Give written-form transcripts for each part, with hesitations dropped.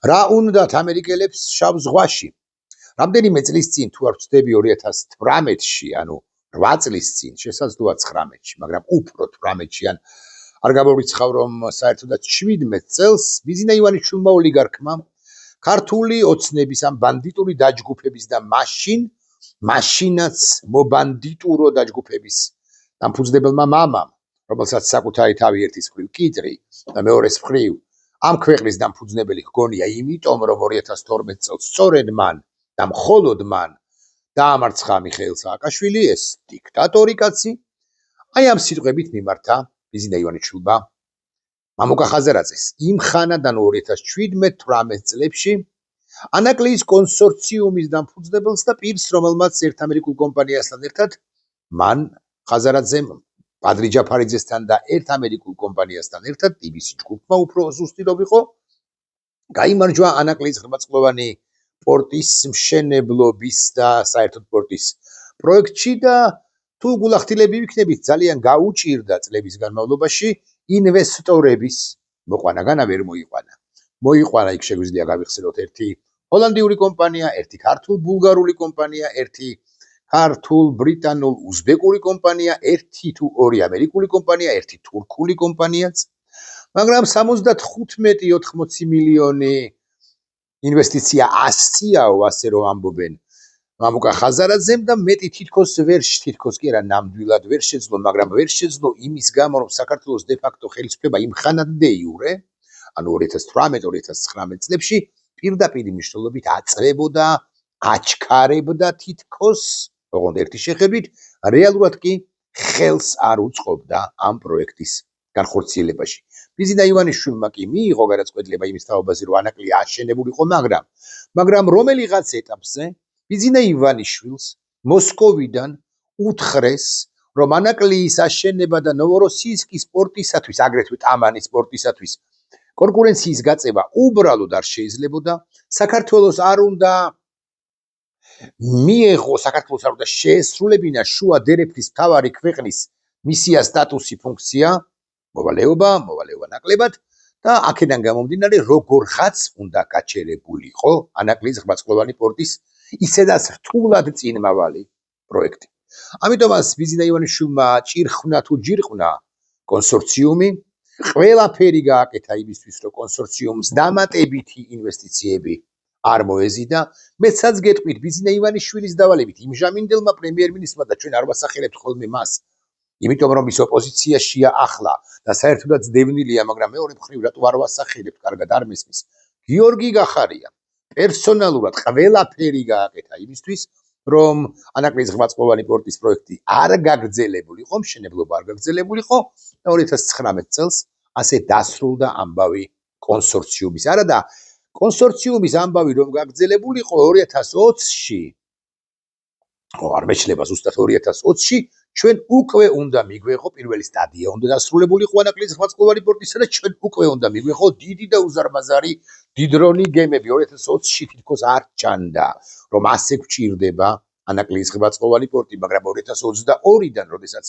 რა უნდათ ამერიკელებს შავ ზღვაში? რამდენიმე წლის წინ თუ არ ვცდები 2018-ში, ანუ 8 წლის წინ, შესაძლოა 19-ში, მაგრამ უფრო 18-ში ან არ გამორიცხავ რომ საერთოდაც 17 წელს ბიზინა ივანიშვილმა ოლიგარქმა ქართული ოცნების ამ ბანდიტური დაჯგუფების და მაშინაც მობანდიტურო დაჯგუფების დამფუძნებელმა მამამ, რომელსაც საკუთარი თავი ერთის მხრივ კიტრი და მეორეს მხრივ ამ ქვეყნის დამფუძნებელი ჰგონია, იმიტომ რომ 2012 წელს სწორედ მან და მხოლოდ მან დაამარცხა მიხეილ სააკაშვილი, ეს დიქტატორი კაცი, აი ამ სიტყვებით მიმართა ბიზინა ივანიშვილმა მამუკა ხაზარაძეს იმ ხანიდან 2017-18 წლებში ანაკლიის კონსორციუმის დამფუძნებელს და პირს, რომელმაც ერთ ამერიკულ კომპანიასთან ერთად მან ხაზარაძემ პადრი ჯაფარიძესთან და ერთ ამერიკულ კომპანიასთან ერთად TBC ჯგუფმა უფრო ზუსტი რომ იყო, გაიმარჯვა ანაკლიის ღრმაწლოვანი პორტის მშენებლობის და საერთოდ პორტის პროექტში და თუ გულახდილები ვიქნებით, ძალიან გაუჭირდა წლების განმავლობაში ინვესტორების მოყვანა, განა ვერ მოიყვანა. მოიყვანა, იქ შეგვიძლია გავიხსენოთ ერთი ჰოლანდიური კომპანია, ერთი ქართულ-ბულგარული კომპანია, ერთი ქართულ-ბრიტანულ-უზბეკური კომპანია, ერთი თუ ორი ამერიკული კომპანია, ერთი თურქული კომპანიაც, მაგრამ 75-80 მილიონი ინვესტიცია ასწიაო, ასე რომ ამბობენ მამუკა ხაზარაძემ და მეტი თითქოს კი არა ნამდვილად ვერ შეძლო, მაგრამ ვერ შეძლო იმის გამო, რომ საქართველოს დე-ფაქტო ხელისუფლება იმ ხანად დე იურე, ანუ 2018-2019 წლებში პირდაპირ მნიშვნელობით აწევებოდა, აჩქარებდა თითქოს, ოღონდ ერთი შეხედვით, რეალურად კი ხელს არ უწყობდა ამ პროექტის განხორციელებაში. ბიზინა ივანიშვილმა კი მიიღო გადაწყვეტილება იმის თაობაზე, რომ ანაკლია აშენებულიყო, მაგრამ რომელიღაც ეტაპზე ბიზინა ივანიშვილს მოსკოვიდან უთხრეს, რომ ანაკლიის აშენება და ნოვოროსიისკის პორტისათვის, აგრეთვე ტამანის პორტისათვის კონკურენციის გაწევა უბრალოდ არ შეიძლებოდა, საქართველოს არ უნდა შეესრულებინა შუა დერეფნის მთავარი ქვეყნის მისია, სტატუსი, ფუნქცია, მოვალეობა ნაკლებად და აქედან გამომდინარე როგორღაც უნდა გაჩერებულიყო ანაკლიის ღრმაწლოვანი პორტის ისედაც რთულად წინმავალი პროექტი. ამიტომაც ბიზინა ივანიშვილმა ჭირხნა თუ ჯირყვნა კონსორციუმი, ყველაფერი გააკეთა იმისთვის, რომ კონსორციუმს დამატებითი ინვესტიციები არ მოეზიდა. მეცაც გეტყვით ბიზინა ივანიშვილის დავალებით იმჟამინდელმა პრემიერ-მინისტრმა და ჩვენ არ ვასახელებთ ხოლმე მას, იმიტომ რომ ის ოპოზიციაშია ახლა და საერთოდაც დევნილია, მაგრამ მეორე მხრივ რატო არ ვასახელებთ, კარგად არ მესმის, გიორგი გახარია პერსონალურად ყველაფერი გააკეთა იმისთვის, რომ ანაკლიის ღრმაწლოვანი პორტის პროექტი არ გაგრძელებულიყო, მშენებლობა არ გაგრძელებულიყო და 2019 წელს ასე დასრულდა ამბავი კონსორციუმის. არა და კონსორციუმის ამბავი რომ გაგრძელებულიყო 2020-ში, არ მეჩნდება ზუსტად 2020-ში, ჩვენ უკვე უნდა მიგვეღო პირველი სტადია, უნდა დასრულებულიყო ანაკლიის ღრმაწლოვანი პორტისა და ჩვენ უკვე უნდა მიგვეღო დიდი და უზარმაზარი დიდრონი გემები. 2020-ში თითქოს არ ჩანდა, რომ ასე გვჭირდება ანაკლიის ღრმაწლოვანი პორტი, მაგრამ 2022-დან, როდესაც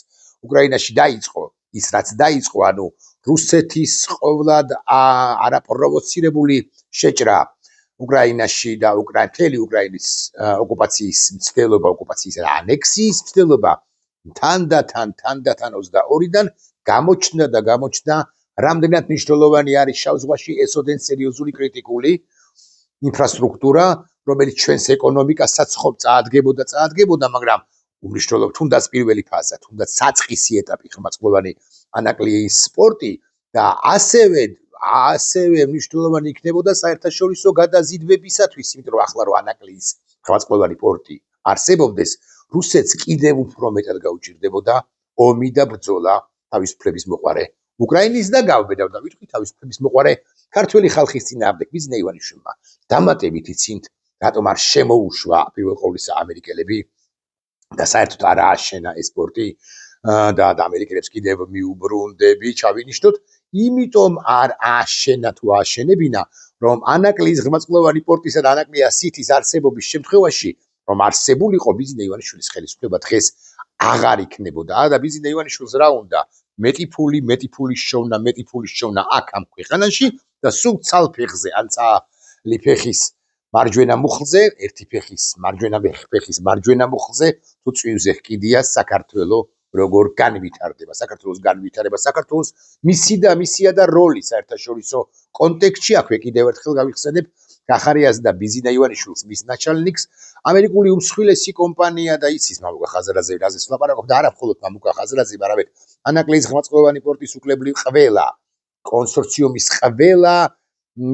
უკრაინაში დაიწყო ის რაც დაიწყო, ანუ რუსეთის ყოვლად არაპროვოცირებული შეჭრა უკრაინაში და მთელი უკრაინის ოკუპაციის მცდელობა, ოკუპაციის ანექსიის მცდელობა თანდათან 22-დან გამოჩნდა რამდენად მნიშვნელოვანი არის შავ ზღვაში ესოდენ სერიოზული კრიტიკული ინფრასტრუქტურა, რომელიც ჩვენს ეკონომიკასაც წაადგებოდა, მაგრამ უმნიშვნელოდ თუნდაც პირველი ფაზა, თუნდაც საწყისი ეტაპი ღრმაწლოვანი ანაკლიის სპორტი და ასევე მნიშვნელოვანი იქნებოდა საერთაშორისო გადაზიდვებისათვის, იმიტომ რომ ახლა რო ანაკლიის ღრმაწლოვანი პორტი არსებობდეს, რუსეთს კიდევ უფრო მეტად გაუჭირდებოდა ომი და ბრძოლა თავისუფლების მოყარე უკრაინის და გავბედავდა ვიტყვი თავისუფლების მოყარე ქართველი ხალხის წინააღმდეგ. ბიზინა ივანიშვილმა დამატებით იცინთ, რატომ არ შემოუშვა პირველ ყოვლისა ამერიკელები და საერთოდ არ ააშენა ეს პორტი და ამერიკელებს კიდევ მიუბრუნდები ჩავინიშნოთ, იმიტომ არ ააშენა თუ ააშენებინა, რომ ანაკლიის ღრმაწლოვანი პორტისა და ანაკლია სითის არსებობის შემთხვევაში, რომ არსებულიყო ბიზინა ივანიშვილის ხელისუფლება დღეს აღარ იქნებოდა და ბიზინა ივანიშვილს რა უნდა მეტი ფული შოვნა აქ ამ ქვეყანაში და სულ ცალფეხზე ან ლიფეხის მარჯვენა მუხლზე, ერთი ფეხის მარჯვენა მუხლზე თუ წვივზე ჰკიდია საქართველოს როგორ განვითარდება საქართველოს მისია და როლი საერთაშორისო კონტექსტში. აქვე კიდევ ერთხელ გავიხსენებ გახარიას და ბიზინა ივანიშვილს, მის ნაჩალნიკს, ამერიკული უმსხვილესი კომპანია და იცის მამუკა ხაზარაძე რაზეც ვლაპარაკობ და არა მხოლოდ მამუკა ხაზარაძე, არამედ ანაკლიის ღრმაწყვოვანი პორტის უკლებრივ ყველა კონსორციუმის ყველა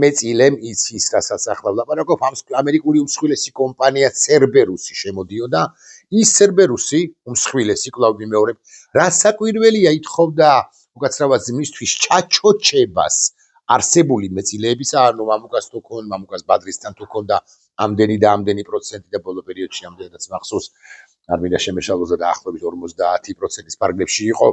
მეწილემ იცის, რასაც ახლა ვლაპარაკობ, ამერიკული უმსხვილესი კომპანია ცერბერუსი შემოდიოდა. ის ცერბერუსი უმსხვილესი კლავ ვიმეორებ, რა საკვირველია ითხოვდა უკაცრავად მისთვის ჩაჩოჩებას არსებული მეწილეების, ანუ მამუკას თუ ქონ, მამუკას ბადრისთან თუ ქონდა ამდენი და ამდენი პროცენტი და ბოლო პერიოდში ამდენადაც მახსოვს, არ მინდა შემეშალოზე დაახლოებით 50% ფარგლებში იყო.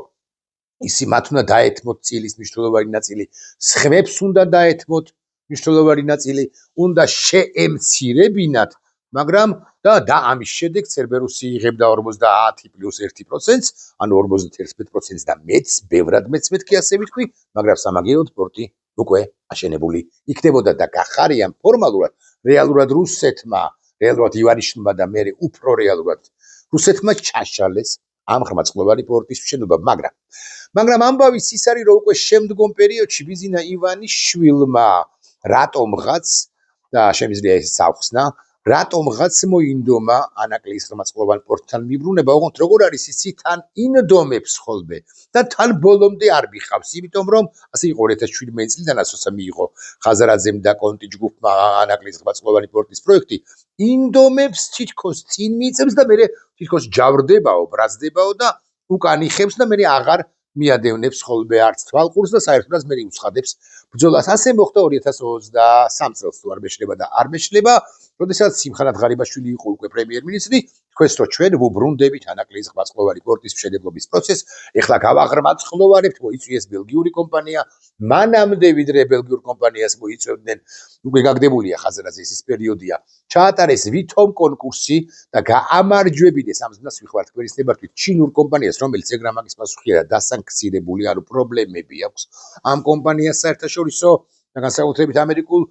ისი მათ უნდა დაეთმოთ წილის მნიშვნელოვანი ნაწილი, სხვებს უნდა დაეთმოთ მნიშვნელოვანი ნაწილი, უნდა შეემცირებინათ, მაგრამ და ამის შემდეგ ცერბერუსი იღებდა 50+1%, ანუ 51% და მეც, ბევრად მეც მეთქი ასე ვიტყვი, მაგრამ სამაგიეროდ პორტი უკვე აშენებული იქნებოდა და გახარიამ ფორმალურად, რეალურად რუსეთმა, რეალურად ივანიშვილმა და მე უფრო რეალურად რუსეთმა ჩაშალეს ამ ღრმაწყვოვანი პორტის მშენობა, მაგრამ ამბავის ის არის, რომ უკვე შემდგომ პერიოდში ბიზინა ივანიშვილმა რატომღაც და შემიძლია ეს ავხსნა, რატომღაც მოინდომა ანაკლიის ღრმაწყვოვან პორტთან მიბრუნება, ოღონდ როგორ არის ისი თან ინდომებს ხოლმე და თან ბოლომდე არ მიხავს, იმიტომ რომ ასე იყო 2017 წლიდანაც როცა მიიღო ხაზარაძემ და კონტი ჯგუფმა ანაკლიის ღრმაწყვოვანი პორტის პროექტი, ინდომებს თითქოს წინ მიიწევს და მე თითქოს ჯავრდებაო, ბრაზდებაო და უკან იხევს და მე აღარ მიადევნებს ხოლმე არც თვალყურს და საერთოდაც მე უცხადებს ბრძოლას. ასე მოხდა 2023 წელს თუ არ მეშლება და არ მეშლება, როდესაც სიმხანად ღარიბაშვილი იყო უკვე პრემიერ-მინისტრი, თქვენს რომ ჩვენ ვუბრუნდებით ანაკლიის ღრმაწყვოვანი პორტის მშენებლობის პროცესს, ეხლა გავაღრმაწყვოვანებთ, მოიწვიეს ბელგიური კომპანია, მანამდე ვიდრე ბელგიურ კომპანიას მოიწვევდნენ, უკვე გაგდებულია ხაზარაძის ის პერიოდია, ჩაატარეს ვითომ კონკურსი და გაამარჯვებიდეს ამ ზნას ვიხვალთ თქვენის ნებართვით ჩინურ კომპანიას, რომელიც ეგრა მაგის პასუხია და დასანქცირებული, ანუ პრობლემები აქვს ამ კომპანიას საერთაშორისო და განსაკუთრებით ამერიკულ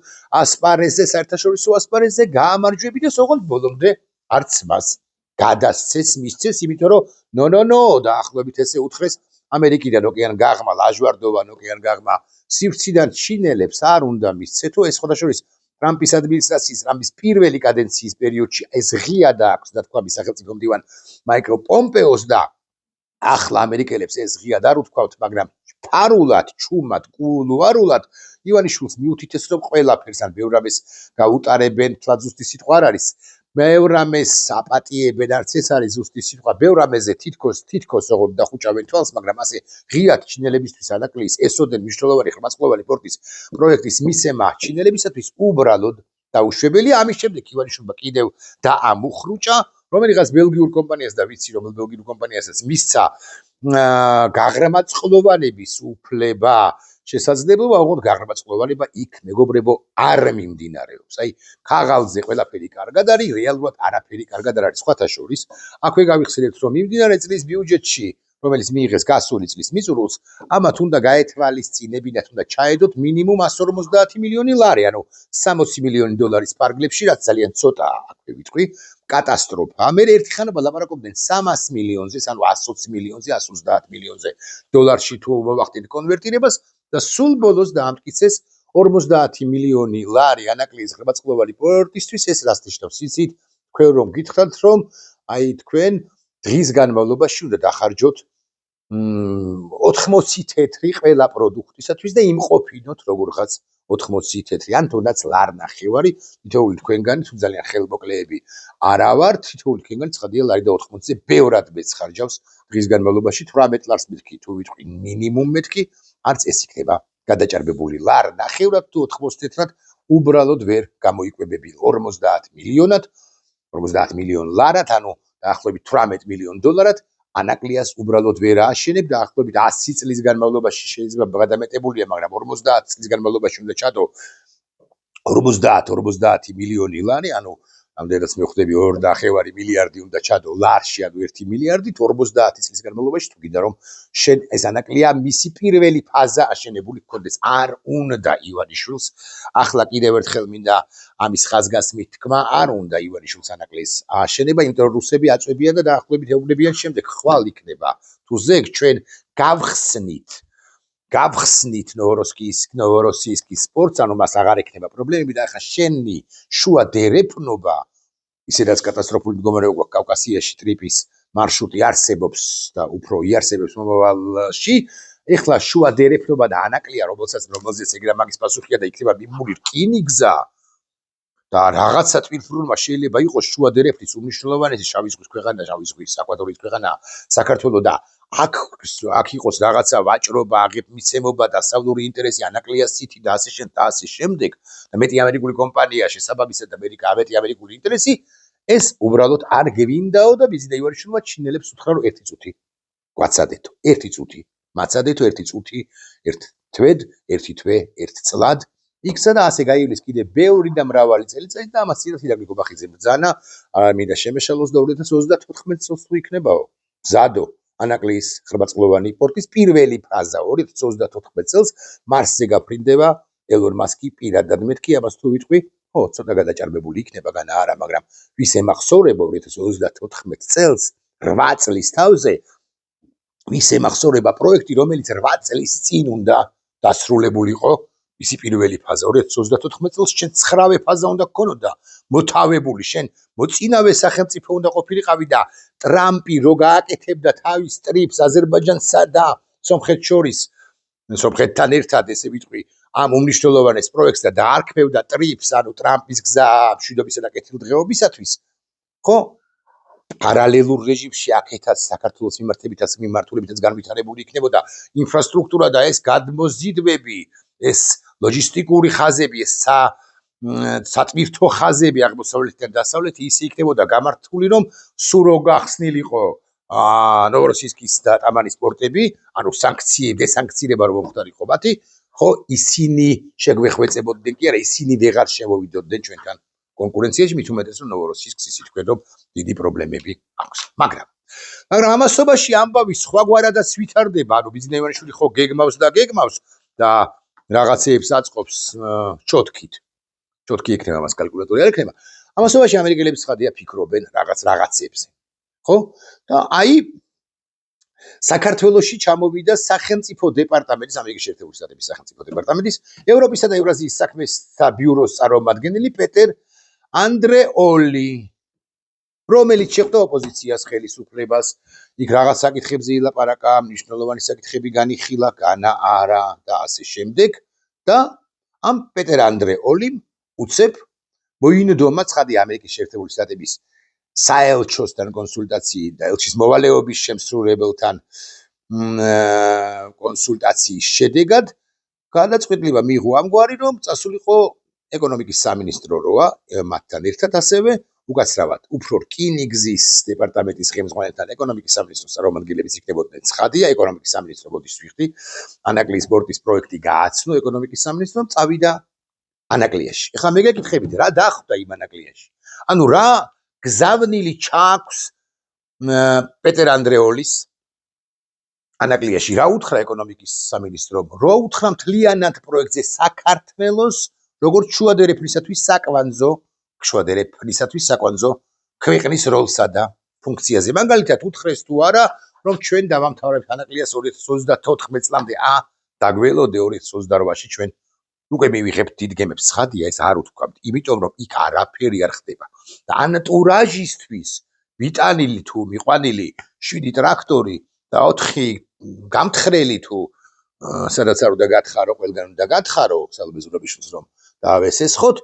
ასპარეზზე, საერთაშორისო ასპარეზზე გაამარჯვებიდეს, ოღონდ ბოლომდე არც მას გადასცეს, მისცეს, იმიტომ რომ ნო დაახლოებით ესე უთხრეს ამერიკიდან ოკეან გაღმა, ლაჟვარდოვან ოკეან გაღმა სივრციდან ჩინელებს არ უნდა მისცეთო. ეს ხოდაშორის ტრამპის ადმინისტრაციის, ტრამპის პირველი კადენციის პერიოდში ეს ღია დააქვს და თქვა სახელმწიფო მდივან მაიკლ პომპეოს და ახლა ამერიკელებს ეს ღია და არ უთქვავთ, მაგრამ ფარულად, ჩუმად, კულუარულად ივანიშვილს მიუთითეს, რომ ყველაფერს ან ბევრ რამეს გაუტარებენ, თლად ზუსტი სიტყვა არ არის. ბევრ რამეს აპატიებენ, არც ეს არის ზუსტი სიტყვა, ბევრ რამეზე თითქოს ოღონდ დახუჭავენ თვალს, მაგრამ ასე ღიად ჩინელებისთვის ანაკლიის ესოდენ მნიშვნელოვანი ღრმაწყვოვანი პორტის პროექტის მისცემა ჩინელებისათვის უბრალოდ დაუშვებელია. ამის შემდეგ ივანიშვილმა კიდევ დაამუხრუჭა რომელიღაც ბელგიურ კომპანიას და ვიცი რომ ბელგიურ კომპანიასაც მისცა გაღრმაწყვოვანების უფლება შესაძლებლობა, ოღონდ გაღრმაწყვოვანება იქ მეგობრებო არ მიმდინარეობს. აი, ქაღალდზე ყველაფერი კარგად არის, რეალურად არაფერი კარგად არ არის. სხვათა შორის, აქვე გავიხსენებთ, რომ მიმდინარე წლის ბიუჯეტში, რომელიც მიიღეს გასული წლის მიწურულს, ამათ უნდა გაეთვალისწინებინათ, უნდა ჩაედოთ მინიმუმ 150 მილიონი ლარი, ანუ 60 მილიონი დოლარის ფარგლებში, რაც ძალიან ცოტაა, აქვე ვიტყვი. კატასტროფა. მე ერთი ხანობა ლაპარაკობდნენ 300 მილიონზე, ანუ 120 მილიონზე, 130 მილიონზე დოლარში თუ მოვახდინეთ კონვერტირებას და სულ ბოლოს დაამტკიცეს 50 მილიონი ლარი ანაკლიის ღრმაწყვოვანი პორტისთვის. ეს რას ნიშნავს? იცით, თქვენ რომ გითხრათ, რომ აი თქვენ დღის განმავლობაში უნდა დახარჯოთ 80 თეთრი ყველა პროდუქტისათვის და იმყოფინოთ როგორღაც 80 თეთრი, ან თუნდაც ლარნახევარი, თითოეული თქვენგანი თუ ძალიან ხელმოკლეები არა ვართ, თითოეული თქვენგანი ცხადია ლარი და 80-ზე ბევრად მეც ხარჯავს დღის განმავლობაში 18 ლარს მეთქი, თუ ვიტყვი მინიმუმ მეთქი, არც ეს იქნება გადაჭარბებული ლარნახევრად თუ 80 თეთრად უბრალოდ ვერ გამოიკვებები 50 მილიონად, 50 მილიონ ლარად, ანუ დაახლოებით 18 მილიონ დოლარად ანაკლიას უბრალოდ ვერ ააშენებ და დაახლოებით 100 წლის განმავლობაში შეიძლება გადამეტებულია, მაგრამ 50 წლის განმავლობაში უნდა ჩადო 50 მილიონი ლარი, ანუ ამდენადაც მე ხვდები 2.5 მილიარდი უნდა ჩადო ლარში, ანუ 1 მილიარდით 50 წლის განმავლობაში თუ გინდა რომ შენ ეს ანაკლია მისი პირველი ფაზა აშენებული გქონდეს. არ უნდა ივანიშვილს ახლა კიდევ ერთხელ მინდა ამის ხაზგასმით თქმა, არ უნდა ივანიშვილს ანაკლის აშენება, იმიტომ რომ რუსები აწვებიან და დაახლოებით ეუბნებიან შემდეგ ხვალ იქნება. თუ ზეგ ჩვენ გავხსნით ნოვოროსიისკის სპორტს, ანუ მას აღარ ექნება პრობლემები და ახლა შენი შუა დერეფნობა, ისედაც კატასტროფული მდგომარეობა კავკასიაში ტრიპის მარშრუტი არსებობს და უფრო იარსებებს მომავალში, ეხლა შუა დერეფნობა და ანაკლია, რომელზეც ეგრე მაგის პასუხია და იქნება მიმული რკინიგზა და რაღაცა ტვირთბრუნვა შეიძლება იყოს შუა დერეფნის უმნიშვნელოვანესი შავი ზღვის ქვეყანა, შავი ზღვის აკვატორის ქვეყანა საქართველოს და აქ იყოს რაღაცა ვაჭრობა, აღებმიცემობა, დასავლური ინტერესი, ანაკლიას სითი და ასე შემდეგ და მეტი ამერიკული კომპანია შესაბამისად ამეტი ამერიკული ინტერესი, ეს უბრალოდ არ გვინდაო და ბიზნეს ივანიშვილმა ჩინელებს უთხრა რომ 1 წუთი გვაცადეთო, 1 წუთი, მაცადეთო 1 წუთი, 1 თვედ, 1 თვე, 1 წლად იქცა და ასე გაივლის კიდე ბევრი და მრავალი წელიწადი და ამას სირაკლი გობახიძე ბრძანა, მინდა შემეშალოს და 2034 წელს თუ იქნებაო. მზადო ანაკლის ხრბაწყლოვანი პორტის პირველი ფაზა 2034 წელს მარსზე გაფრინდება ელონ მასკი პირადად მეთქი ამას თუ ვიტყვი, ხო, ცოტა გადაჭარბებული იქნება განა არა, მაგრამ ვის ემახსოვრება 2034 წელს 8 წლის თავზე ვის ემახსოვრება პროექტი, რომელიც 8 წლის წინ უნდა დასრულებულიყო, ისი პირველი ფაზა 2034 წელს შენ 9-ვე ფაზა უნდა გქონოდა მოთავებული, შენ მოწინავე სახელმწიფო უნდა ყოფილიყავი და ტრამპი რო გააკეთებდა თავის ტრიპს აზერბაიჯანსა და სომხეთს შორის, სომხეთთან ერთად ესე ვიტყვი, ამ უმნიშვნელოვანეს პროექტს და დაარქმევდა ტრიპს, ანუ ტრამპის გზა მშვიდობისა და კეთილდღეობისათვის, ხო? პარალელურ რეჟიმში აქეთაც საქართველოს მიმართულებითაც განვითარებული იქნებოდა ინფრასტრუქტურა და ეს გადმოზიდვები, ეს ლოჯისტიკური ხაზები, ეს სატვირთო ხაზები აღმოსავლეთიდან დასავლეთი ისე იქნებოდა გამართული, რომ სულ რო გახსნილიყო ნოვოროსიისკის და ტამანის პორტები, ანუ დესანქცირება რომ მოხდარიყო მათი, ხო, ისინი შეგვეხვეწებოდნენ კი არა, ისინი ვეღარ შემოვიდოდნენ ჩვენთან კონკურენციაში, მით უმეტეს რომ ნოვოროსიისკს ისიც თქვენ რომ დიდი პრობლემები აქვს. მაგრამ ამასობაში ამბავი სხვაგვარადაც ვითარდება, ანუ ბიზნეს ივანიშვილი ხო გეგმავს და რაღაცეებს აწყობს ჩოტკი იქნება მას კალკულატორი არ იქნება. ამასობაში ამერიკელები ცხადია ფიქრობენ რაღაცებზე. ხო? და აი საქართველოში ჩამოვიდა სახელმწიფო დეპარტამენტის, ამერიკის შეერთებული შტატების სახელმწიფო დეპარტამენტის, ევროპისა და ევრაზიის საქმეთა ბიუროს წარმომადგენელი პეტერ ანდრეოლი, რომელიც შეხვდა ოპოზიციას, ხელისუფლებას, იქ რაღაც საკითხებზე ილაპარაკა, მნიშვნელოვანი საკითხები განიხილა, განა არა და ასე შემდეგ და ამ პეტერ ანდრეოლიმ უცებ მოინდომა ცხადია ამერიკის შეერთებული შტატების საელჩოსთან კონსულტაციი და ელჩის მოვალეობის შემსრულებელთან კონსულტაციის შედეგად გადაწყვეტილება მიიღო ამგვარი, რომ წასულიყო ეკონომიკის სამინისტრო როა მათთან ერთად ასევე უკაცრავად უფრო რკინიგზის დეპარტამენტის ხელმძღვანელთან ეკონომიკის სამინისტროს წარმომადგენლებიც იქნებოდნენ. ცხადია, ეკონომიკის სამინისტრო მოდის ვიხდი, ანაკლის სპორტის პროექტი გააცნო ეკონომიკის სამინისტრომ, წავიდა ანაკლიაში. ეხლა მე გეკითხებით, რა დახვდა იმ ანაკლიაში? ანუ რა გზავნილი ჩააქვს პეტერ ანდრეოლის ანაკლიაში? რა უთხრა ეკონომიკის სამინისტრომ? რა უთხრა მთლიანად პროექტზე საქართველოს როგორც შუადერეფნისათვის საკვანძო ქვეყნის როლსა და ფუნქციაზე. მაგალითად უთხრეს თუ არა, რომ ჩვენ დავამთავრებთ ანაკლიას 2034 წლამდე, დაგველოდე 2028-ში ჩვენ უკვე მივიღებთ დიდ გემებს. ცხადია, ეს არ უთქვამთ, იმიტომ რომ იქ არაფერი არ ხდება. და ანტურაჟისთვის ვიტანილი თუ მიყვანილი 7 ტრაქტორი და 4 გამთხრელი თუ სადაც არ უნდა გათხარო, ყველგან უნდა გათხარო, სალბეზურაბიშვილს რომ დაავესესხოთ,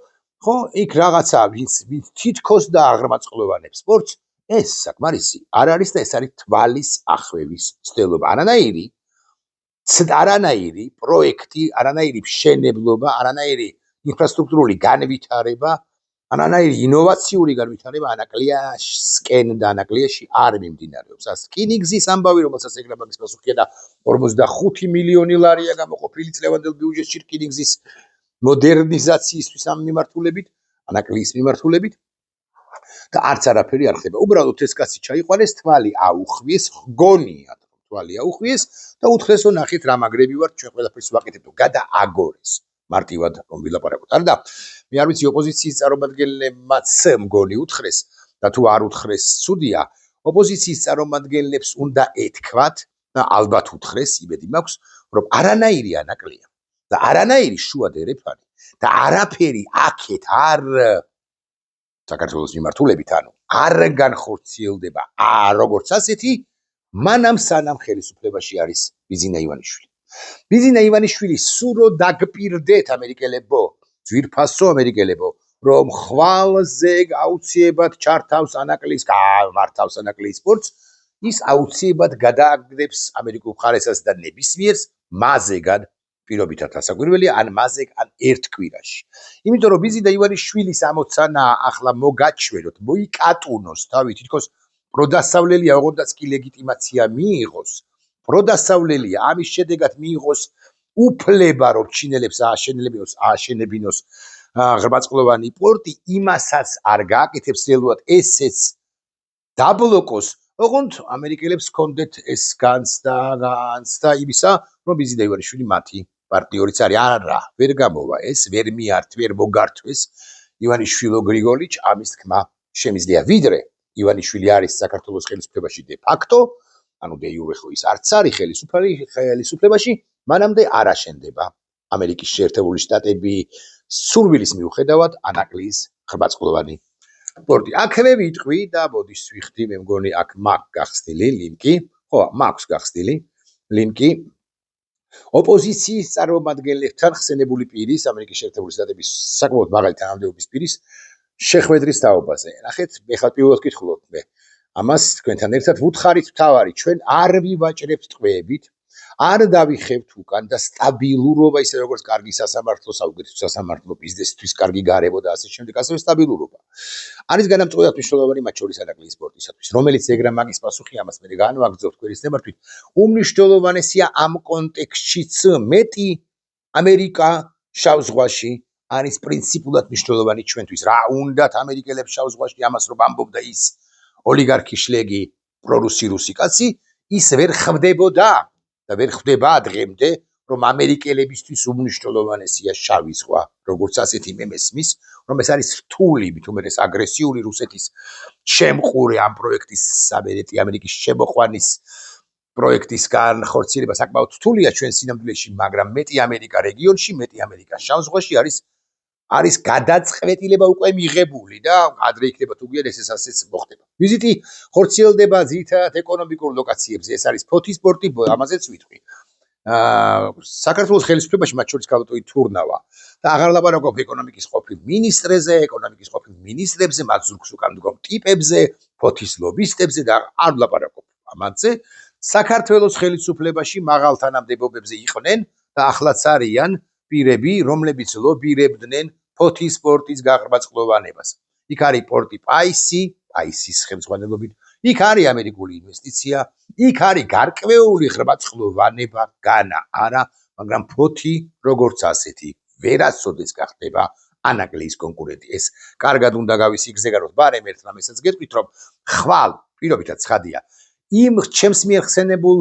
ხო, იქ რაღაცა ვინც თითქოს და აღრმაწყლოვანებს სპორტს, ეს საკმარისი არ არის და ეს არის თვალის ახვევის ცდელობა. არანაირი პროექტი, არანაირი მშენებლობა, არანაირი ინფრასტრუქტურული განვითარება, არანაირი ინოვაციური განვითარება ანაკლიასკენ და ანაკლიაში არ მიმდინარეობს. რკინიგზის ამბავი, რომელსაც ეგრე მაგის პასუხია და 45 მილიონი ლარია გამოყოფილი წლევანდელ ბიუჯეტში რკინიგზის მოდერნიზაციისთვის ამ მიმართულებით, ანაკლიის მიმართულებით. და არც არაფერი არ ხდება. უბრალოდ ეს კაცი ჩაიყვანეს, თვალი აუხვიეს, ღონია თვალი აუხვიეს და უთხრესო ნახეთ რა მაგრები ვართ, ჩვენ ყველაფერს ვაკეთებთ, გადააგორეს. მარტივად რომ ვილაპარაკოთ. არა და მე არ ვიცი ოპოზიციის წარმომადგენლებმაც მგონი უთხრეს და თუ არ უთხრეს ცუდია, ოპოზიციის წარმომადგენლებს უნდა ეთქვათ და ალბათ უთხრეს, იმედი მაქვს, რომ არანაირი ანაკლია და არანაირი შუა დერეფანი და არაფერი აქეთ არ საქართველოს მიმართულებით, ანუ არ განხორციელდება როგორც ასეთი, მანამ სანამ ხელისუფლებაში არის ბიზინა ივანიშვილი. ბიზინა ივანიშვილი სურო დაგპირდეთ ამერიკელებო, ძვირფასო ამერიკელებო, რომ ხვალზე აუცილებლად ჩართავს ანაკლის, გამართავს ანაკლის სპორტს, ის აუცილებლად გადააგდებს ამერიკულ მხარესაც და ნებისმიერს მაზეგად პირობითად ასაკვირველია, ან მაზეგ, ან ერთ კვირაში. იმიტომ რომ ბიზინა ივანიშვილის ამოცანა ახლა მოგაჩვენოთ, მოიკატუნოს თავი, თითქოს პროდასავლელია, ოღონდაც კი ლეგიტიმაცია მიიღოს. პროდასავლელია, ამის შედეგად მიიღოს უფლება, რომ ჩინელებს ააშენებინოს ღრმაწლოვანი პორტი, იმასაც არ გააკეთებს რეალურად, ესეც დაბლოკოს, ოღონდ ამერიკელებს ჰქონდეთ ეს განცდა იმისა, რომ ბიზინა ივანიშვილი მათი პარტნიორიც არის. არა, ვერ გამოვა ეს, ვერ მოგართვეს ივანიშვილო გრიგოლიჩ, ამის თქმა შემიძლია. ვიდრე ივანიშვილი არის საქართველოს ხელისუფლებაში de facto, ანუ de jure ხო ის არც არის ხელისუფლებაში, მანამდე არ აშენდება ამერიკის შეერთებული შტატები სურვილის მიუხედავად ანაკლის ღრმაწლოვანი პორტი. აქვე ვიტყვი და ბოდის ვიხდი, მე მგონი აქ მაქვს გახსნილი ლინკი, ხო, მაქვს გახსნილი ლინკი ოპოზიციის წარმომადგენლებთან ხსენებული პირის, ამერიკის შეერთებული შტატების საკმაოდ მაღალი თანამდებობის პირის შეხვედრის თაობაზე. ნახეთ, მე ხალ პირველად ვკითხულობ მე ამას თქვენთან ერთად ვუთხარით მთავარი, ჩვენ არ ვივაჭრებთ ტყვეებით, არ დავიხევთ უკან და სტაბილურობა, ისე როგორც კარგი სასამართლო, საუკეთესო სასამართლო, ბიზნესთვის კარგი გარემო და ასე შემდეგ, ასევე სტაბილურობა. არის განამწყვეტად მნიშვნელოვანი მათ შორის ანაკლის სპორტისათვის, რომელიც ეგრა მაგის პასუხი ამას მე განვაგრძობ თქვენის ნებართვით. უმნიშვნელოვანესია ამ კონტექსტშიც მეტი ამერიკა შავ ზღვაში არის პრინციპულად მნიშვნელოვანი ჩვენთვის. რა უნდათ ამერიკელებს შავ ზღვაში ამას რომ ამბობდა ის ოლიგარქი შლეგი პრორუსი კაცი, ის ვერ ხდებოდა და ვერ ხდება დღემდე, რომ ამერიკელებისთვის უმნიშვნელოვანესია შავი ზღვა, როგორც ასეთი მე მესმის, რომ ეს არის რთული, მით უმეტეს აგრესიული რუსეთის შემყური ამ პროექტის ამერიკის შემოყვანის პროექტის განხორციელება საკმაოდ რთულია ჩვენ სინამდვილეში, მაგრამ მეტი ამერიკა რეგიონში, მეტი ამერიკა შავ ზღვაში არის გადაწყვეტილება უკვე მიღებული და ადრე იქნება თუ გვიან ეს ასეც მოხდება. ვიზიტი ხორციელდება ძირითადად ეკონომიკურ ლოკაციებზე, ეს არის ფოთის სპორტი, ამაზეც ვიტყვი. საქართველოს ხელისუფლებაში მათ შორის ქალბატონი თურნავა და აღარ ლაპარაკობ ეკონომიკის ყოფილ მინისტრებზე, ეკონომიკის ყოფილ მინისტრებზე, მათ ზურგს უკან დგომ ტიპებზე, ფოთის ლობისტებზე და არ ლაპარაკობ ამაზე. საქართველოს ხელისუფლებაში მაღალ თანამდებობებზე იყვნენ და ახლაც არიან პირები, რომლებიც ლობირებდნენ ფოთის სპორტის გაღრმაწლოვანებას. იქ არის პორტი პაისის ხელმძღვანელობით, იქ არის ამერიკული ინვესტიცია, იქ არის გარკვეული ღრმაწლოვანება, განა არა, მაგრამ ფოთი როგორც ასეთი ვერასოდეს გახდება ანაკლის კონკურენტი. ეს კარგად უნდა გავისიგზავნოთ, ბარემ ერთ რამესაც გეტყვით, რომ ხვალ პირობითად ცხადია იმ ჩემს მიერ ხსენებულ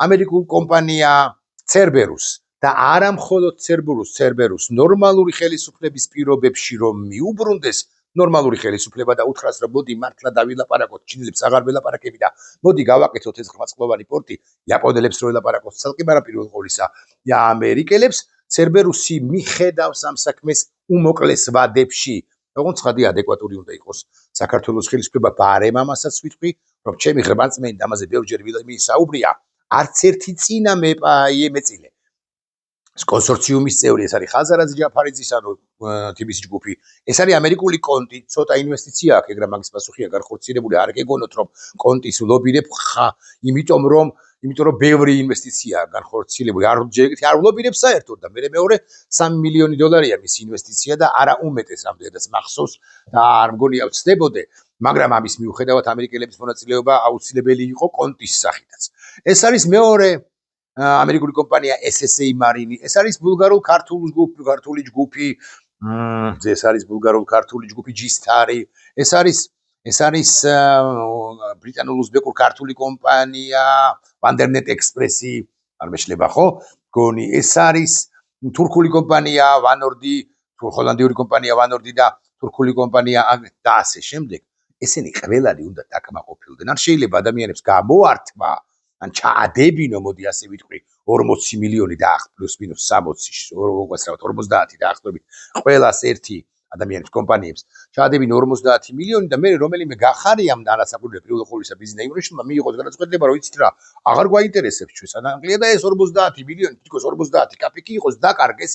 ამერიკულ კომპანია Cerberus და არა მხოლოდ Cerberus ნორმალური ხელისუფლების პირობებში რომ მიუბრუნდეს ნორმალური ხელისუფლება და უთხრას რომ მოდი მართლა დავილაპარაკოთ, ჩინელებს აღარ ველაპარაკები და მოდი გავაკეთოთ ეს ღრმაწლოვანი პორტი, იაპონელებს რო ველაპარაკოთ, ცალკე მაგრამ პირველ ყოვლისა ამერიკელებს Cerberus-ი მიხედავს ამ საქმეს უმოკლეს ვადებში. როგორც ცხადია, ადეკვატური უნდა იყოს საქართველოს ხელისუფლება, ბარემ ამასაც ვიტყვი, რომ ჩემი ღრმაწმენით ამაზე ბევრჯერ ვისაუბრია, არც ერთი წინა მეწილე კონსორციუმის წევრი, ეს არის ხაზარაძე ჯაფარიძის, ანუ თბილისის ჯგუფი, ეს არის ამერიკული კონტი, ცოტა ინვესტიცია აქვს, ეგრა მაგის პასუხია განხორციელებული, არ გეგონოთ რომ კონტის ლობირებ იმიტომ რომ ბევრი ინვესტიცია განხორციელებული, არ ლობირებ საერთოდ და მეორე 3 მილიონი დოლარია მისი ინვესტიცია და არა უმეტეს რამდენადაც მახსოვს და არ მგონია ვცდებოდე, მაგრამ ამის მიუხედავად ამერიკელების მონაწილეობა აუცილებელი იყო კონტის სახითაც. ეს არის მეორე ამერიკული კომპანია SSA Marine, ეს არის ბულგარულ-ქართული ჯგუფი, ეს არის ბულგარულ-ქართული ჯგუფი G-Star, ეს არის ეს არის ბრიტანულ-უზბეკურ ქართული კომპანია ვანდერნეტ ექსპრესი, არ მეშლება ხო? გონი, ეს არის თურქული კომპანია ვანორდი, ჰოლანდიური კომპანია ვანორდი და თურქული კომპანია და ასე შემდეგ. ესენი ყველანი უნდა დაკმაყოფილდნენ. არ შეიძლება ადამიანებს გამოართვა, ან ჩაადებინო, მოდი ასე ვიტყვი, 40 მილიონი და პლუს მინუს 60, 50 დაახლოებით ყველას ერთი ადამიანებს, კომპანიებს ჩაადებინო 50 მილიონი და მე რომელიმე გახარიამ და არასაკუთრებად პირველ ყოვლისა ბიზნეს იურიშმა მიიღოს გადაწყვეტილება, რომ იცით რა, აღარ გვაინტერესებს ჩვენს ანაკლია და ეს 50 მილიონი, თითქოს 50 კაპიკი იყოს დაკარგეს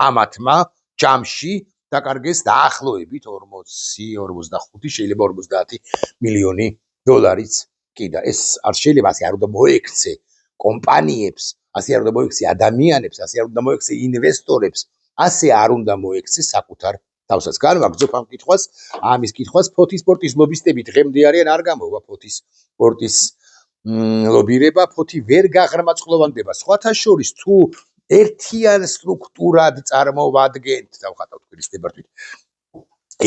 ამათმა ჯამში, დაკარგეს დაახლოებით 40-45 შეიძლება 50 მილიონი დოლარიც კი და ეს არ შეიძლება ასე არ უნდა მოექცე კომპანიებს, ასე არ უნდა მოექცე ადამიანებს, ასე არ უნდა მოექცე ინვესტორებს, ასე არ უნდა მოექცე საკუთარ თავსაც. განვაგრძობ ამ კითხვას, ამის კითხვას ფოთის სპორტის ლობისტები დღემდე არიან, არ გამოვა ფოთის სპორტის ლობირება, ფოთი ვერ გაღრმაწყლოვანდება. სხვათა შორის თუ ერთიან სტრუქტურად წარმოვადგენთ, დავხატავთ ქრისტებართვით.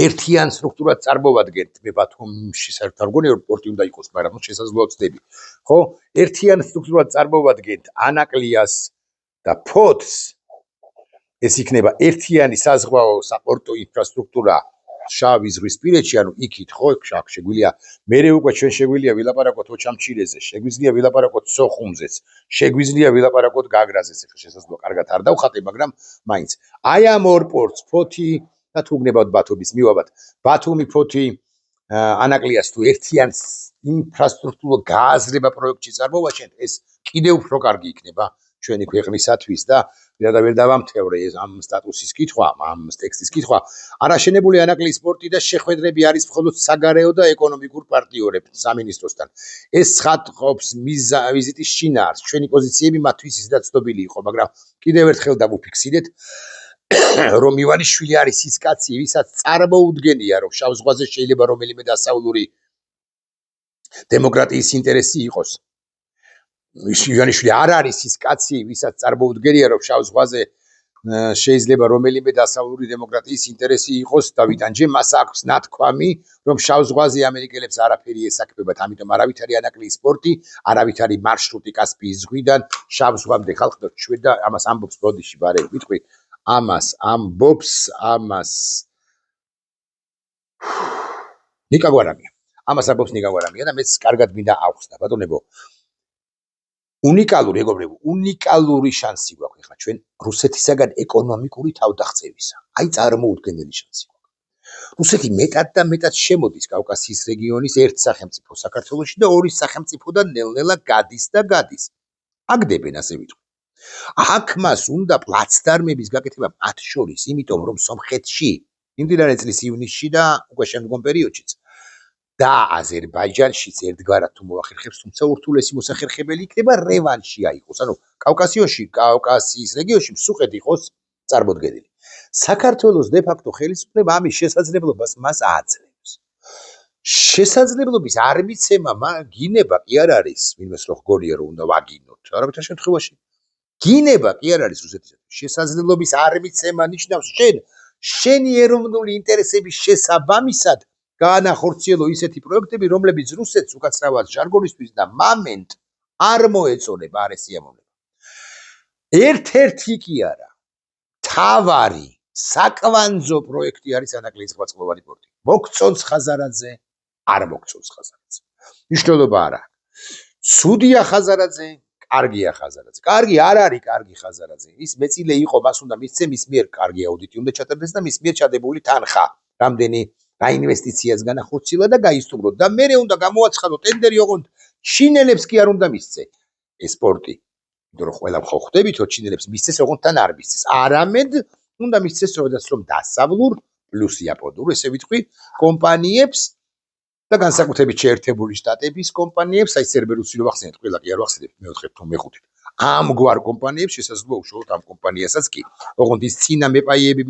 ერთიან სტრუქტურად წარმოვადგენთ, მე ბათუმში საერთოდ არ მგონია რომ სპორტი უნდა იყოს, მაგრამ შესაძლოა ვწდები. ხო? ერთიან სტრუქტურად წარმოვადგენთ ანაკლიას და ფოთს. ეს იქნება ერთიანი საზღვაო საპორტო ინფრასტრუქტურა შავი ზღვისპირეთში, ანუ იქით ხო, შეგვიძლია მერე უკვე ჩვენ შეგვიძლია ვილაპარაკოთ ოჩამჩირეზე, შეგვიძლია ვილაპარაკოთ სოხუმზეც, შეგვიძლია ვილაპარაკოთ გაგრაზეც, ახლა შესაძლოა კარგად არ დავხატე, მაგრამ მაინც აი ამ ორ პორტს ფოთი და თუ გნებავთ ბათუმის მივაბად, ბათუმი ფოთი ანაკლიას თუ ერთიან ინფრასტრუქტურო გააზრება პროექტში წარმოვაჩენთ, ეს კიდევ უფრო კარგი იქნება ჩვენი ქვეყნისათვის და ვერ დავამთავრე ეს ამ სტატუსის კითხვა, ამ ტექსტის კითხვა. არაშენებული ანაკლის სპორტი და შეხვედრები არის მხოლოდ საგარეო და ეკონომიკურ პარტნიორებს სამინისტროსთან. ეს ცხადყოფს ვიზიტის შინაარს. ჩვენი პოზიციები მათთვის ისედაც ცნობილი იყო, მაგრამ კიდევ ერთხელ დავუფიქსირეთ, რომ ივანიშვილი არის ის კაცი, ვისაც წარმოუდგენია, რომ შავ ზღვაზე შეიძლება რომელიმე დასავლური დემოკრატიის ინტერესი იყოს. ივანიშვილი არ არის ის კაცი, ვისაც წარმოუდგენია, რომ შავ ზღვაზე შეიძლება რომელიმე დასავლური დემოკრატიის ინტერესი იყოს და ვიტანჯე მას აქვს ნათქვამი, რომ შავ ზღვაზე ამერიკელებს არაფერი ესაქმებათ, ამიტომ არავითარი ანაკლის სპორტი, არავითარი მარშრუტი კასპიის ზღვიდან შავ ზღვამდე ხალხებს ჩვენ და ამას ამბობს ბოდიში ბარები ვიტყვი, ამას ამბობს, ამას ნიკა გვარამია. ამას ამბობს ნიკა გვარამია და მეც კარგად მინდა ავხსნა, ბატონებო. უნიკალური ეგობრებო, უნიკალური შანსი გვაქვს ახლა ჩვენ რუსეთისაგან ეკონომიკური თავდაღწევისა. აი წარმოუდგენელი შანსი გვაქვს. რუსეთი მეტად და მეტად შემოდის კავკასიის რეგიონის ერთ სახელმწიფო საქართველოში და ორი სახელმწიფოდან ნელ-ნელა გადის და გადის. აგდებენ ასე ვიტყვი. აქ მას უნდა პლაცდარმების გაკეთება მათ შორის, იმიტომ რომ სომხეთში, იმდენარე წლის ივნისში და უკვე შემდგომ პერიოდშიც და აზერბაიჯანშიც ერთგვარად თუ მოახერხებს, თუმცა ურთულესი მოსახერხებელი იქნება რევანში აიღოს. ანუ კავკასიის რეგიონში მსუყეთ იყოს წარმოდგენილი. საქართველოს დე-ფაქტო ხელისუფლება ამის შესაძლებლობას მას აძლევს. შესაძლებლობის არ მიცემა გინება კი არ არის, ვინმეს რო გონია რომ უნდა ვაგინოთ. არაბეთარ შემთხვევაში გინება კი არ არის რუსეთისათვის. შესაძლებლობის არ მიცემა ნიშნავს შენი ეროვნული ინტერესების შესაბამისად გაანახორციელო ისეთი პროექტები, რომლებიც რუსეთს უკაცრავად ჟარგონისთვის და მამენტ არ მოეწონება არ ეს სიამოვნება. ერთ-ერთი კი არა, თავარი საკვანძო პროექტი არის ანაკლის ზღვაწლოვანი პორტი. მოგწონს ხაზარაძე, არ მოგწონს ხაზარაძე. მნიშვნელობა არა. ცუდია ხაზარაძე, კარგია ხაზარაძე. კარგი არ არის კარგი ხაზარაძე. ის მეწილე იყო, მას უნდა მისცე მის მიერ კარგი აუდიტი უნდა ჩატარდეს და მის მიერ ჩადებული თანხა, რამდენი გაინვესტიციას განახორციელა და გაისტუმრო და მერე უნდა გამოაცხადო ტენდერი, ოღონდ ჩინელებს კი არ უნდა მისცე ეს სპორტი. იმიტომ რომ ყველა ხო ხვდებით, რომ ჩინელებს მისცეს, ოღონდ თან არ მისცეს. არამედ უნდა მისცეს სწორედაც რომ დასავლურ პლუს იაპონურ, ესე ვიტყვი, კომპანიებს და განსაკუთრებით შეერთებული შტატების კომპანიებს, აი სერბერუსი რო ვახსენეთ, ყველა კი არ ვახსენებთ, მეოთხე თუ მეხუთე. ამგვარ კომპანიებს შესაძლოა უშუალოდ ამ კომპანიასაც კი. ოღონდ ის წინა მეპაიები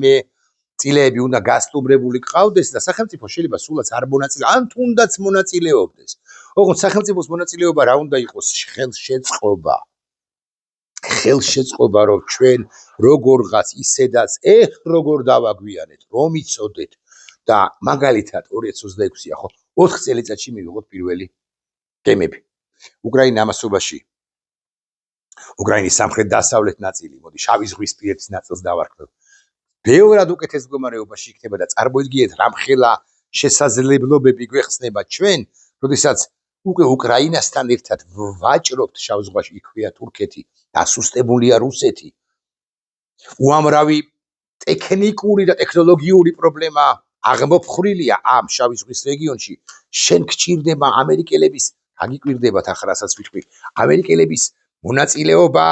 წილეები უნდა გასტუმრებული ყავდეს და სახელმწიფო შეიძლება სულაც არ მონაწილეობდეს, ან თუნდაც მონაწილეობდეს. ოღონდ სახელმწიფოს მონაწილეობა რა უნდა იყოს? ხელშეწყობა. ხელშეწყობა, რომ ჩვენ როგორღაც ისედაც როგორ დავაგვიანეთ, რომ იცოდეთ და მაგალითად 2026-ია ხო 4 წელიწადში მივიღოთ პირველი გემები. უკრაინა ამასობაში უკრაინის სამხრეთ-დასავლეთ ნაწილი, მოდი შავი ზღვის პირეთის ნაწილს დავარქმევ. ბევრად უკეთეს მდგომარეობაში იქნება და წარმოიდგინეთ რამხელა შესაძლებლობები გვეხსნება ჩვენ, როდესაც უკვე უკრაინასთან ერთად ვაჭრობთ შავ ზღვაში, იქვეა თურქეთი, დასუსტებულია რუსეთი. უამრავი ტექნიკური და ტექნოლოგიური პრობლემა აღმოფხრილია ამ შავი ზღვის რეგიონში. შენ გჭირდება ამერიკელების, აგიკვირდებათ ახლა რასაც ვიტყვი, ამერიკელების მონაწილეობა,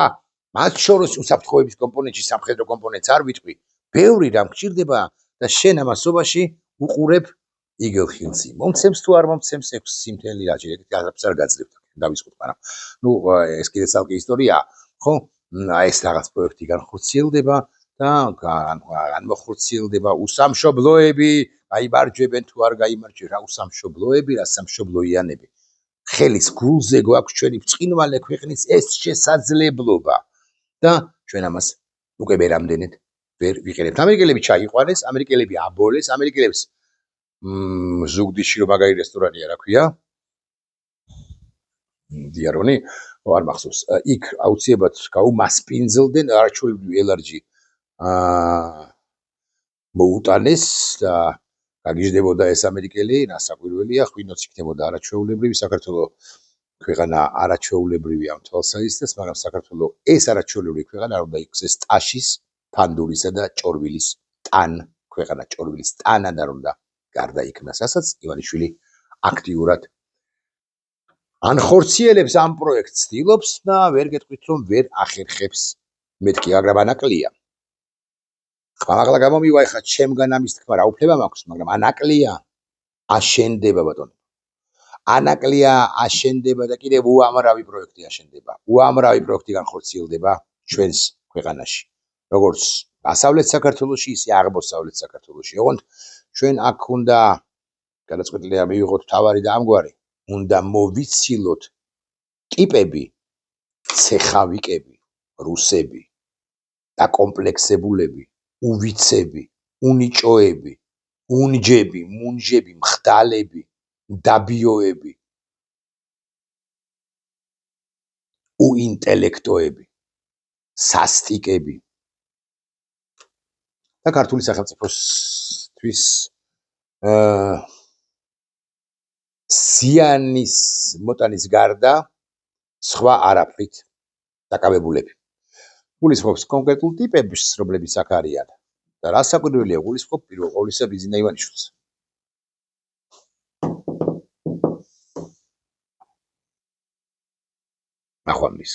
მათ შორის უსაფრთხოების კომპონენტში, სამხედრო კომპონენტს არ ვიტყვი. ბევრი რამ გჭირდება და შენ ამასობაში უყურებ იგელ ხილსი. მომცემს თუ არ მომცემს 6 სიმთელი რაჭი, ეგეთი არ გაძლევთ. დავისხოთ, მაგრამ ეს კიდე ცალკე ისტორიაა, ხო? ეს რაღაც პროექტი განხორციელდება და განმოხორციელდება უსამშობლოები, გაიმარჯვებენ თუ არ გაიმარჯვებენ, რა უსამშობლოები, რა სამშობლოიანები. ხელის გულზე გვაქვს ჩვენი ბრწყინვალე ქვეყნის ეს შესაძლებლობა და ჩვენ ამას უკვე ვერამდენეთ ვერ ვიყენებთ. ამერიკელები ჩაიყვანეს, ამერიკელები აბოლეს, ამერიკელებს ზუგდიდში რომ მაგარი რესტორანია, რა ქვია? დიარონი, არ მახსოვს. იქ აუცილებლად გაუმასპინძლდნენ არაჩვეულებრივი ელარჯი მოუტანეს და გაგიჟდებოდა ეს ამერიკელი, რასაკვირველია, ღვინოც იქნებოდა არაჩვეულებრივი, საქართველოს ქვეყანა არაჩვეულებრივი ამ თვალსაზრისით, მაგრამ საქართველოს ეს არაჩვეულებრივი ქვეყანა არ უნდა იქცეს ტაშის, ფანდურისა და ჭორვილის ტან ქვეყანა, ჭორვილის ტანად არ უნდა გარდაიქმნას, რასაც ივანიშვილი აქტიურად ანხორციელებს ამ პროექტს ცდილობს და ვერ გეტყვით რომ ვერ ახერხებს მეთქი, მაგრამ ანაკლია. ხმამაღლა გამომივა ეხლა ჩემგან ამის თქმა რა უფლება მაქვს, მაგრამ ანაკლია აშენდება ბატონო. ანაკლია აშენდება და კიდევ უამრავი პროექტი აშენდება. უამრავი პროექტი განხორციელდება ჩვენს ქვეყანაში. როგორც დასავლეთ საქართველოში, ისე აღმოსავლეთ საქართველოში. ოღონდ ჩვენ აქ უნდა გადაწყვეტილება მივიღოთ თავარი და ამგვარი. უნდა მოვიცილოთ ტიპები, ცეხავიკები, რუსები, დაკომპლექსებულები, უვიცები, უნიჭოები, უნჯები, მუნჯები, მხდალები, დაბიოები, უინტელექტოები, სასტიკები და ქართული სახელმწიფოსთვის ზიანის მოტანის გარდა სხვა არაფრით დაკავებულები. გულისხმობს კონკრეტულ ტიპებს, რომლებიც აქ არიან და რასაკვირველია, გულისხმობ პირველ ყოვლისა ბიზინა ივანიშვილს. ნახვამდის.